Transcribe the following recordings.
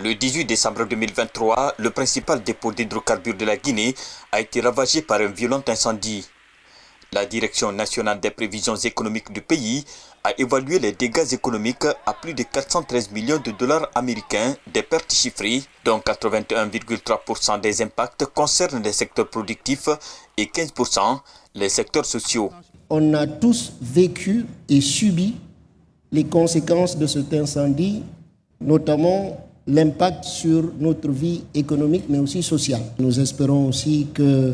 Le 18 décembre 2023, le principal dépôt d'hydrocarbures de la Guinée a été ravagé par un violent incendie. La Direction nationale des prévisions économiques du pays a évalué les dégâts économiques à plus de 413 millions de dollars américains, des pertes chiffrées, dont 81,3% des impacts concernent les secteurs productifs et 15% les secteurs sociaux. On a tous vécu et subi les conséquences de cet incendie, notamment l'impact sur notre vie économique mais aussi sociale. Nous espérons aussi que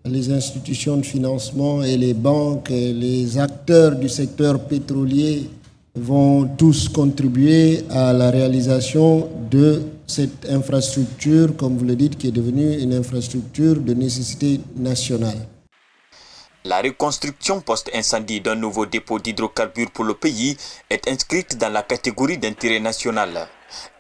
les institutions de financement et les banques et les acteurs du secteur pétrolier vont tous contribuer à la réalisation de cette infrastructure, comme vous le dites, qui est devenue une infrastructure de nécessité nationale. La reconstruction post-incendie d'un nouveau dépôt d'hydrocarbures pour le pays est inscrite dans la catégorie d'intérêt national.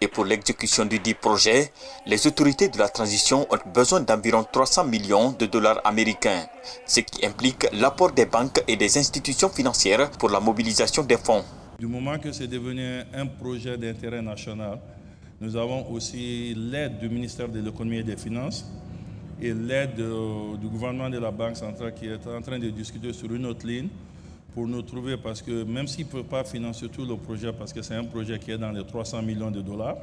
Et pour l'exécution du dit projet, les autorités de la transition ont besoin d'environ 300 millions de dollars américains, ce qui implique l'apport des banques et des institutions financières pour la mobilisation des fonds. Du moment que c'est devenu un projet d'intérêt national, nous avons aussi l'aide du ministère de l'économie et des finances et l'aide du gouvernement de la Banque centrale qui est en train de discuter sur une autre ligne pour nous trouver, parce que même s'ils ne peuvent pas financer tout le projet, parce que c'est un projet qui est dans les 300 millions de dollars,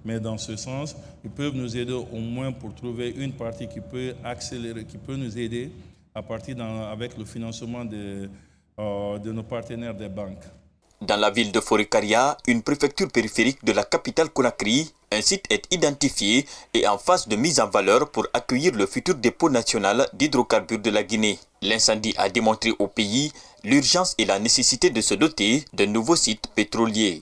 mais dans ce sens, ils peuvent nous aider au moins pour trouver une partie qui peut accélérer, qui peut nous aider à partir avec le financement de nos partenaires des banques. Dans la ville de Forikaria, une préfecture périphérique de la capitale Conakry, un site est identifié et en phase de mise en valeur pour accueillir le futur dépôt national d'hydrocarbures de la Guinée. L'incendie a démontré au pays l'urgence et la nécessité de se doter de nouveaux sites pétroliers.